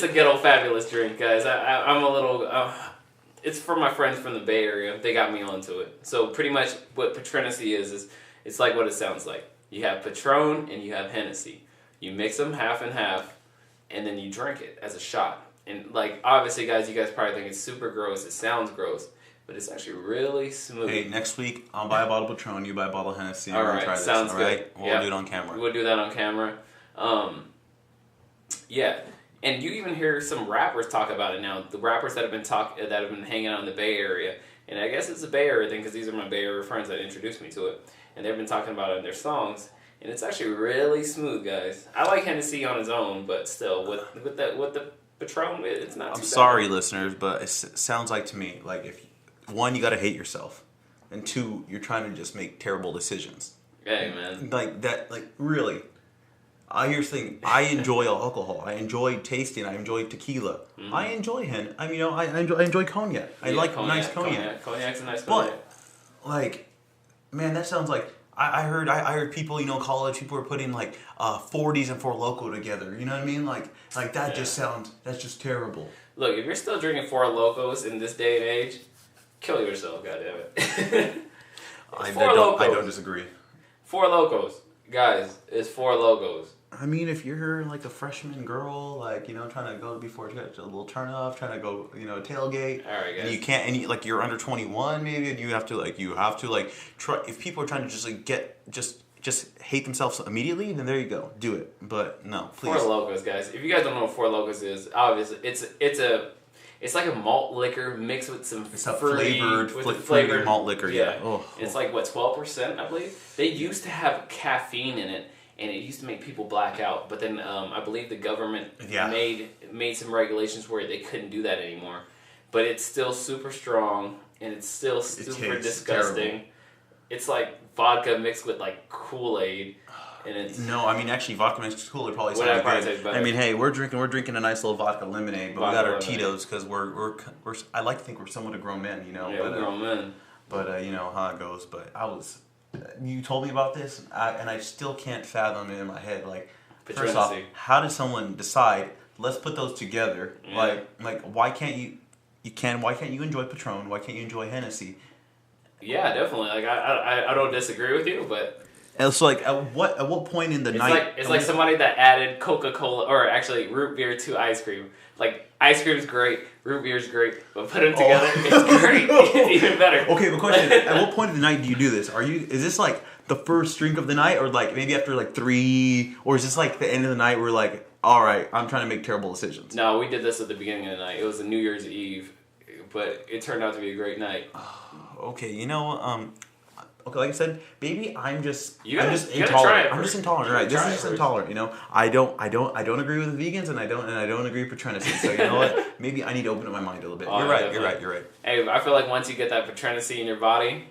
a ghetto fabulous drink, guys. I'm a little. It's for my friends from the Bay Area. They got me onto it. So pretty much what Petrenicy is it's like what it sounds like. You have Patron and you have Hennessy. You mix them half and half, and then you drink it as a shot. And, like, obviously, guys, you guys probably think it's super gross. It sounds gross. But it's actually really smooth. Hey, next week, I'll buy a bottle of Patron. You buy a bottle of Hennessy. All right, try this, sounds all good. Right? We'll do it on camera. We'll do that on camera. Yeah. And you even hear some rappers talk about it now. The rappers that have been hanging out in the Bay Area. And I guess it's a Bay Area thing because these are my Bay Area friends that introduced me to it. And they've been talking about it in their songs. And it's actually really smooth, guys. I like Hennessy on its own, but still, with the Patron, it's not too bad. I'm sorry, listeners, but it sounds like to me, like, if one, you got to hate yourself. And two, you're trying to just make terrible decisions. Hey, man. Like, that, like, really. I enjoy alcohol. I enjoy tasting. I enjoy tequila. Mm-hmm. I enjoy I enjoy cognac. I like nice cognac. Cognac's a nice cognac. But, like, man, that sounds like... I heard people, you know, college people were putting like 40s and Four Loko together. You know what I mean? Like that that's just terrible. Look, if you're still drinking Four Lokos in this day and age, kill yourself, goddammit. I don't disagree. Four Lokos, guys, it's Four Lokos. I mean, if you're like a freshman girl, like, you know, trying to go before you got a little turn off, trying to go, you know, tailgate, all right, guys. And you can't, and like you're under 21 maybe, and you have to try. If people are trying to just like just hate themselves immediately, then there you go, do it. But no, please. Four Lokos, guys. If you guys don't know what Four Lokos is, obviously it's like a malt liquor mixed with some flavored malt liquor. Yeah. It's like what 12%, I believe. They used to have caffeine in it. And it used to make people black out, but then I believe the government made some regulations where they couldn't do that anymore. But it's still super strong, and it's still super disgusting. Terrible. It's like vodka mixed with like Kool-Aid, and it's actually vodka mixed with Kool-Aid probably sounds good. I mean, hey, we're drinking a nice little vodka lemonade, but we got our Tito's because we're I like to think we're somewhat a grown men, you know. Yeah, we're grown men. But you know how it goes. But you told me about this, and I still can't fathom it in my head. Like, first off, how does someone decide? Let's put those together. Yeah. Like, why can't you enjoy Patron? Why can't you enjoy Hennessy? Yeah, definitely. Like, I don't disagree with you, but it's like at what point in the night? It's like somebody that added Coca-Cola or actually root beer to ice cream. Like, ice cream's great, root beer's great, but put them together, it's great. It's even better. Okay, but question: at what point of the night do you do this? Is this like the first drink of the night, or like maybe after like 3, or is this like the end of the night? Where like, all right, I'm trying to make terrible decisions. No, we did this at the beginning of the night. It was a New Year's Eve, but it turned out to be a great night. Okay, you know, okay, like I said, baby, I'm just intolerant. I'm just intolerant, right? This is just intolerant, you know. I don't agree with the vegans, and I don't agree with Petrenicy. So you know what? Maybe I need to open up my mind a little bit. You're right. Hey, I feel like once you get that Petrenicy in your body,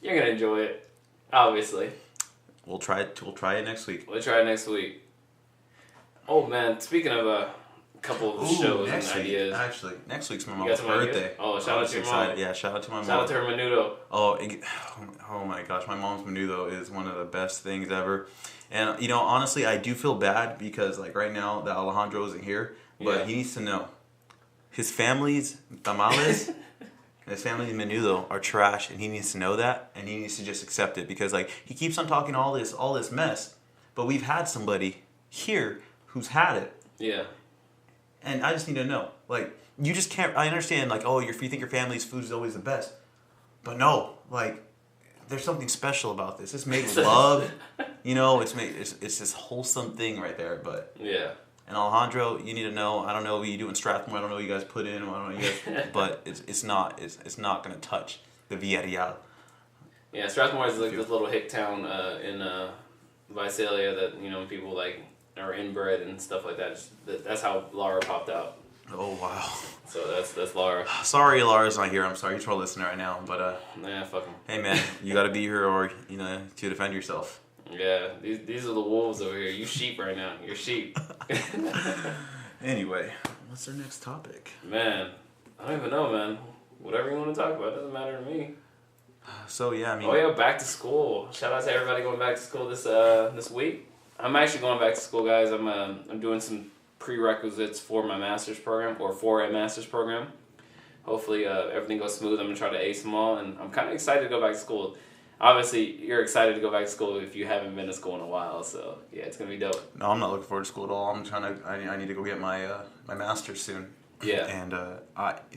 you're gonna enjoy it. Obviously. We'll try it next week. We'll try it next week. Oh man, speaking of a couple of shows and ideas. Actually, next week's my mom's birthday. Oh, shout out to your mom. Yeah, shout out to my mom. Shout out to her menudo. Oh my gosh, my mom's menudo is one of the best things ever. And honestly, I do feel bad because like right now that Alejandro isn't here, but he needs to know his family's tamales and his family's menudo are trash, and he needs to know that, and he needs to just accept it because like he keeps on talking all this mess, but we've had somebody here who's had it. Yeah. And I just need to know, like, you just can't. I understand, like, you think your family's food is always the best, but no, like, there's something special about this. It's made with love, It's this wholesome thing right there. But yeah. And Alejandro, you need to know. I don't know what you do in Strathmore. I don't know what you guys put in. I don't know what you guys, but it's not gonna touch the Villarreal. Yeah, Strathmore is like this little hick town in Visalia that people like are inbred and stuff like that. That's how Laura popped out. Oh wow! So that's Laura. Sorry, Laura's not here. I'm sorry you're listening right now, but fuck him. Hey man, you got to be here or to defend yourself. Yeah, these are the wolves over here. You sheep right now. You're sheep. Anyway, what's our next topic? Man, I don't even know, man. Whatever you want to talk about doesn't matter to me. So yeah, I mean. Oh yeah, back to school. Shout out to everybody going back to school this week. I'm actually going back to school, guys. I'm doing some prerequisites for my master's program or for a master's program. Hopefully everything goes smooth. I'm gonna try to ace them all, and I'm kind of excited to go back to school. Obviously, you're excited to go back to school if you haven't been to school in a while. So yeah, it's gonna be dope. No, I'm not looking forward to school at all. I need to go get my master's soon. Yeah. And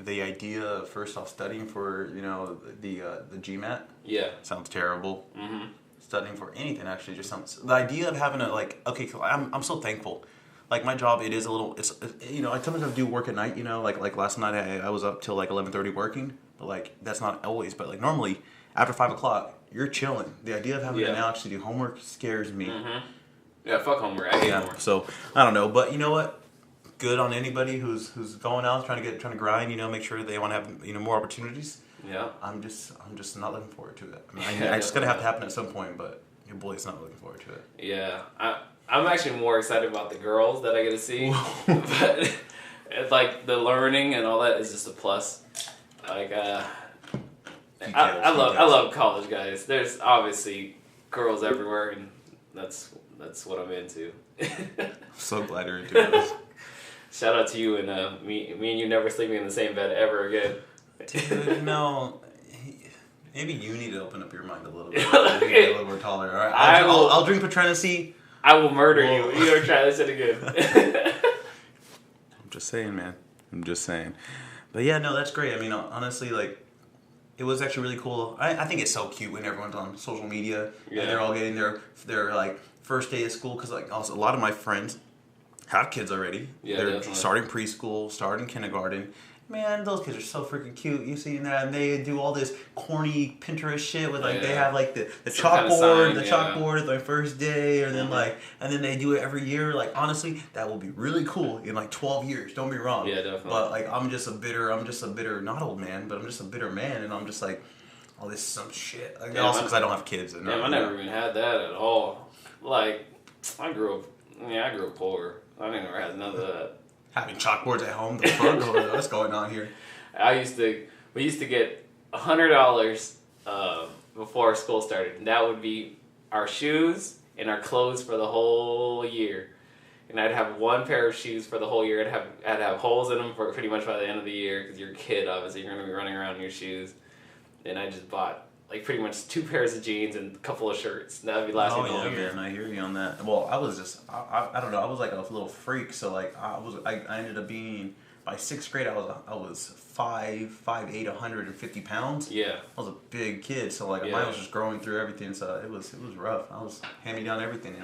the idea of first off studying for the GMAT. Yeah. Sounds terrible. Mm-hmm. Studying for anything actually just sounds. The idea of having I'm so thankful. Like my job, it is a little. It's I sometimes do work at night. Like last night I was up till like 11:30 working. But like that's not always. But like normally after 5 o'clock you're chilling. The idea of having to now actually do homework scares me. Mm-hmm. Yeah, fuck homework. I hate homework. So I don't know, but you know what? Good on anybody who's going out trying to grind. Make sure they want to have more opportunities. Yeah. I'm just not looking forward to it. I just gotta have to happen at some point, but your boy's not looking forward to it. Yeah, I'm actually more excited about the girls that I get to see, but it's like the learning and all that is just a plus. Like I love college guys. There's obviously girls everywhere, and that's what I'm into. I'm so glad you're into it. Shout out to you and me and you never sleeping in the same bed ever again. Dude, no. Maybe you need to open up your mind a little bit. Okay. Get a little more tolerant. All right. I'll drink Patrenacy. I will murder you. You ever try this shit again? I'm just saying, man. I'm just saying. But yeah, no, that's great. I mean, honestly, like, it was actually really cool. I think it's so cute when everyone's on social media and they're all getting their like first day of school because like also a lot of my friends have kids already. Yeah, they're definitely starting preschool, starting kindergarten. Man, those kids are so freaking cute. You see that, and they do all this corny Pinterest shit with like they have like the chalkboard, chalkboard at their first day, or then and then they do it every year. Like honestly, that will be really cool in like 12 years. Don't be wrong. Yeah, definitely. But like I'm just a bitter, not old man, but I'm just a bitter man, and I'm just like, oh, this is some shit. Like, also because I don't have kids. And I never even had that at all. Like I grew up poor. I never had none of that. Having chalkboards at home, the fuck? What's going on here? We used to get $100 before school started, and that would be our shoes and our clothes for the whole year. And I'd have one pair of shoes for the whole year. I'd have holes in them for pretty much by the end of the year because you're a kid, obviously. You're going to be running around in your shoes. And I just bought like pretty much 2 pairs of jeans and a couple of shirts. That would be lasting the whole year. Man, I hear you on that. Well, I was just, I don't know, I was like a little freak. So like I ended up being, by 6th grade, I was 5'8", 150 pounds. Yeah. I was a big kid. So like mine was just growing through everything. So it was rough. I was hand-me down everything,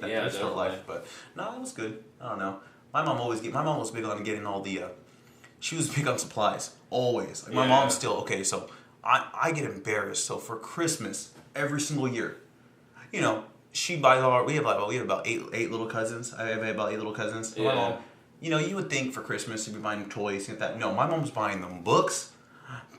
that store life. But no, it was good. I don't know. My mom was big on getting all the, she was big on supplies. Always. Like my mom's still, okay, so I get embarrassed. So for Christmas, every single year, she buys we have about eight little cousins. I have about 8 little cousins. So my mom, you would think for Christmas she'd be buying toys and that. No, my mom's buying them books,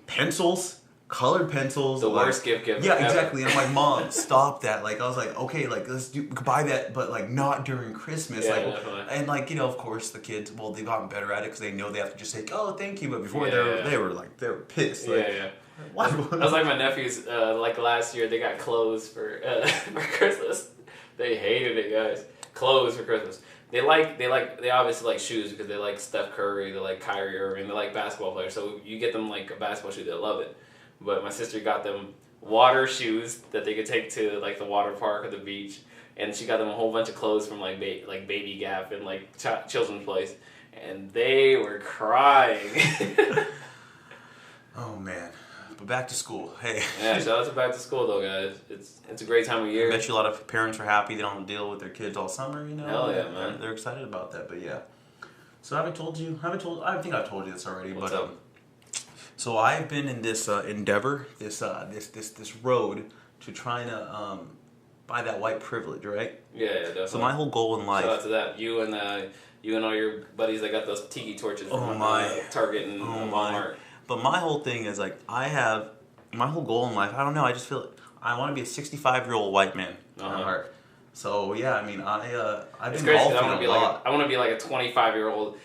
pencils, colored pencils. The like, worst gift Yeah, ever. exactly. And I'm like, Mom, stop that. Like, I was like, okay, like let's buy that, but like not during Christmas. Yeah, like, definitely. and like of course the kids, well, they've gotten better at it because they know they have to just say, oh, thank you. But before they were pissed. Like, Yeah. What? I was like my nephews. Like last year, they got clothes for for Christmas. They hated it, guys. Clothes for Christmas. They obviously like shoes because they like Steph Curry, they like Kyrie Irving, they like basketball players. So you get them like a basketball shoe, they love it. But my sister got them water shoes that they could take to like the water park or the beach, and she got them a whole bunch of clothes from like Baby Gap and like Children's Place, and they were crying. Oh man. But back to school. Hey. Yeah, shout out to back to school though, guys. It's a great time of year. I bet you a lot of parents are happy they don't have to deal with their kids all summer. Hell yeah, man. They're excited about that. But yeah. So I think I've told you this already. What's but up? So I've been in this endeavor, this road to trying to buy that white privilege, right? Yeah, definitely. So my whole goal in life. Shout out to that. You and all your buddies that got those tiki torches from Target and Walmart. But my whole thing is like my whole goal in life. I don't know. I just feel I want to be a 65-year-old white man at heart. So yeah, I mean I've been golfing a lot. I want to be like a 25-year-old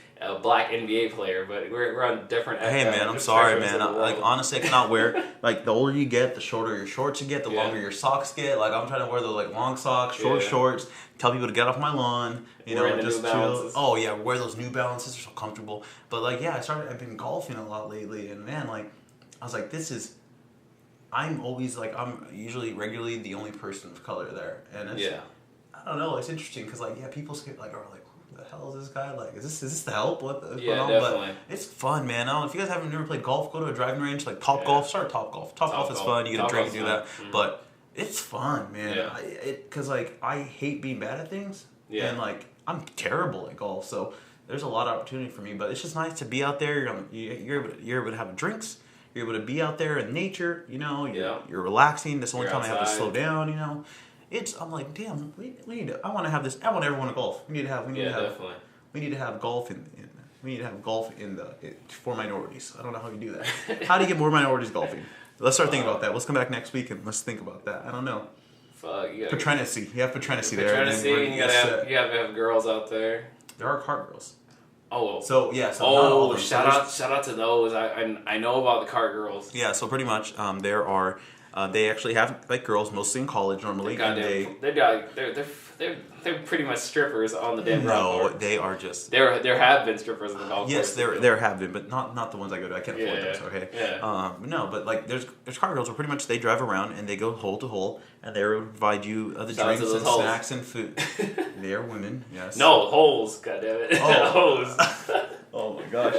black NBA player, but we're on different. Hey man, I'm sorry, man. Like honestly, I cannot wear like the older you get, the shorter your shorts you get, the longer your socks get. Like I'm trying to wear those like long socks, short shorts. Tell people to get off my lawn. Just chill. Oh yeah, wear those New Balances. They're so comfortable. But like yeah, I've been golfing a lot lately, and man, like I was like, I'm always like I'm usually regularly the only person of color there, and it's, I don't know. It's interesting because like people are like who the hell is this guy? Like is this the help? What the definitely. But it's fun, man. I don't know if you guys haven't never played golf. Go to a driving range like Top Golf. Start Top Golf. Top Golf is fun. You get a drink and do that, but it's fun, man. Yeah. Because like I hate being bad at things, and like I'm terrible at golf, so there's a lot of opportunity for me. But it's just nice to be out there. You're able to have drinks. You're able to be out there in nature. You're relaxing. That's the only time I have to slow down. I'm like, damn, we need to. I want to have this. I want everyone to golf. We need to have definitely. We need to have golf we need to have golf for minorities. I don't know how you do that. How do you get more minorities golfing? Let's start thinking about that. Let's come back next week and let's think about that. I don't know. Fuck, Patronacy. You have Patronacy there. Patronacy. You gotta have girls out there. There are cart girls. Oh. So yeah. So not all of them. Shout out to those. I know about the cart girls. Yeah. So pretty much, there are. They actually have like girls, mostly in college normally. They're pretty much strippers on the damn golf course. No, they are just. There have been strippers on the golf course. Yes, there have been, but not the ones I go to. I can't afford those. Okay. Yeah. No, but like there's car girls where pretty much they drive around and they go hole to hole and they provide you the drinks and snacks and food. They are women. Yes. No holes. God damn it. Holes. Oh my gosh.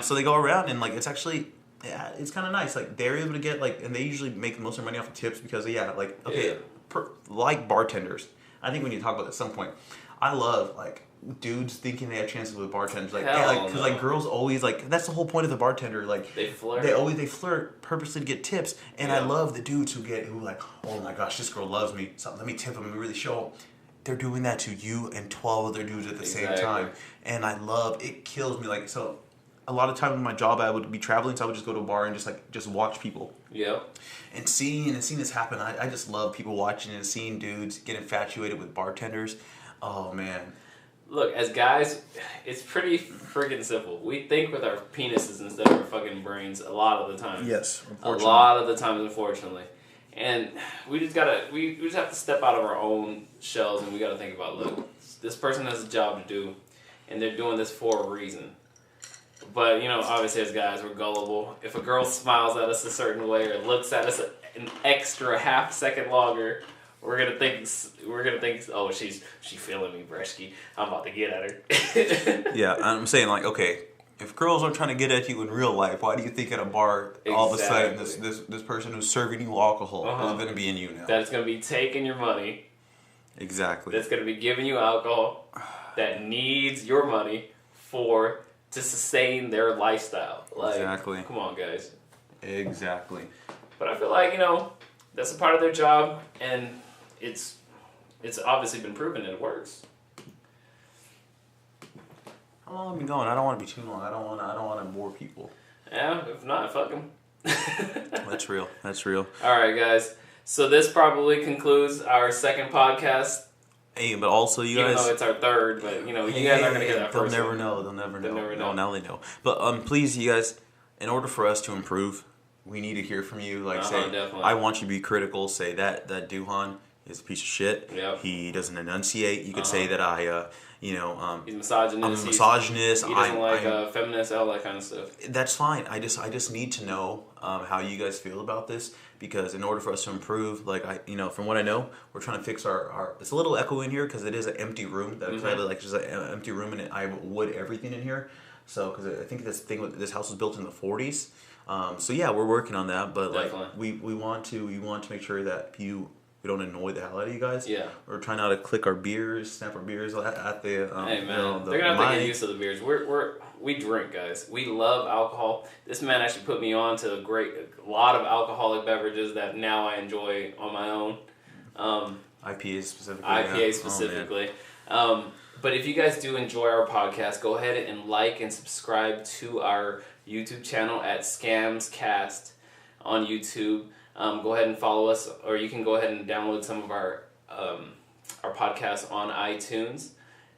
So they go around and like it's actually. Yeah, it's kind of nice. Like they're able to get like, and they usually make most of their money off of tips because like bartenders. I think we need to talk about this at some point. I love like dudes thinking they have chances with bartenders. Like because like girls always like that's the whole point of the bartender. Like they flirt. They flirt purposely to get tips. And I love the dudes who like, oh my gosh, this girl loves me. So let me tip them and really show them. They're doing that to you and 12 other dudes at the same time. And I love it. Kills me. Like so. A lot of times in my job, I would be traveling, so I would just go to a bar and just watch people. Yeah. And seeing this happen, I just love people watching and seeing dudes get infatuated with bartenders. Oh man. Look, as guys, it's pretty freaking simple. We think with our penises instead of our fucking brains a lot of the time. Yes, unfortunately. A lot of the times, unfortunately. And we just have to step out of our own shells and we gotta think about, look, this person has a job to do, and they're doing this for a reason. But, obviously as guys, we're gullible. If a girl smiles at us a certain way or looks at us an extra half second longer, we're gonna think, oh, she's feeling me, Bresky. I'm about to get at her. Yeah, I'm saying like, okay, if girls are trying to get at you in real life, why do you think at a bar all of a sudden this person who's serving you alcohol is gonna be in you now? That's gonna be taking your money. Exactly. That's gonna be giving you alcohol that needs your money to sustain their lifestyle. Exactly. Come on, guys. Exactly. But I feel like, that's a part of their job, and it's obviously been proven that it works. How long have we been going? I don't want to be too long. I don't want to bore people. Yeah, if not, fuck them. That's real. That's real. All right, guys. So this probably concludes our second podcast. Hey, but also you Even guys, though it's our third, but you guys aren't gonna hear that they'll first. never one. know. They'll never know. They'll never know. No, now they know. But please, you guys, in order for us to improve, we need to hear from you. Like, say, definitely. I want you to be critical. Say that Duhan is a piece of shit. Yep. He doesn't enunciate. You could say that I, he's misogynist. I'm a misogynist. He doesn't like feminists, all that kind of stuff. That's fine. I just need to know how you guys feel about this, because in order for us to improve, like from what I know, we're trying to fix our. It's a little echo in here because it is an empty room. That I like just an empty room, and I have wood everything in here. So because I think this house was built in the 40s. So yeah, we're working on that. But Definitely. like we want to make sure that we don't annoy the hell out of you guys. Yeah. We're trying not to click our beers, snap our beers at the. Hey man, they're gonna have to get used to the beers. We drink, guys. We love alcohol. This man actually put me on to a lot of alcoholic beverages that now I enjoy on my own. IPAs specifically. IPA specifically. But if you guys do enjoy our podcast, go ahead and like and subscribe to our YouTube channel at Scamscast on YouTube. Go ahead and follow us, or you can go ahead and download some of our podcasts on iTunes.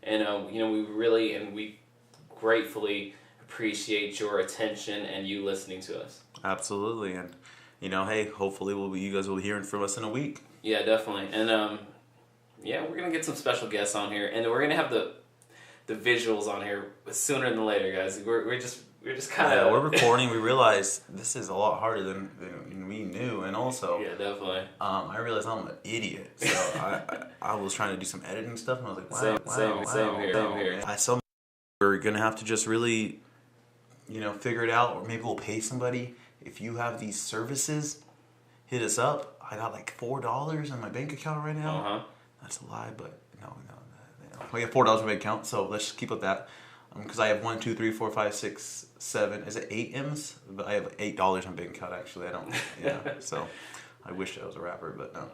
And we gratefully appreciate your attention and you listening to us. Absolutely, and hey, hopefully you guys will be hearing from us in a week. Yeah, definitely, and we're gonna get some special guests on here, and we're gonna have the visuals on here sooner than later, guys. We're just kind of we're recording. We realize this is a lot harder than we knew, and also definitely. I realized I'm an idiot, so I was trying to do some editing stuff, and I was like, Same here. We're gonna have to just really, figure it out, or maybe we'll pay somebody. If you have these services, hit us up. I got like $4 in my bank account right now. That's a lie, but no. We have $4 in my bank account, so let's just keep with that. Because I have 1, 2, 3, 4, 5, 6, 7. Is it 8 M's? But I have $8 in my bank account. Actually, I don't. Yeah. So I wish I was a rapper, but no.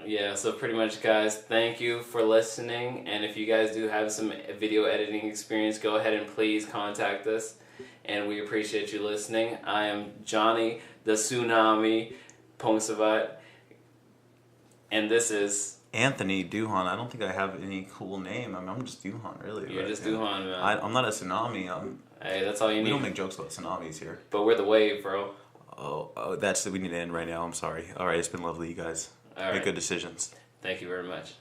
Yeah, so pretty much, guys, thank you for listening. And if you guys do have some video editing experience, go ahead and please contact us. And we appreciate you listening. I am Johnny the Tsunami Pongsavat. And this is Anthony Duhan. I don't think I have any cool name. I'm just Duhan, really. You're just Duhan, man. I'm not a tsunami. Hey, that's all you need. We don't make jokes about tsunamis here. But we're the wave, bro. Oh, we need to end right now. I'm sorry. All right, it's been lovely, you guys. All right. Make good decisions. Thank you very much.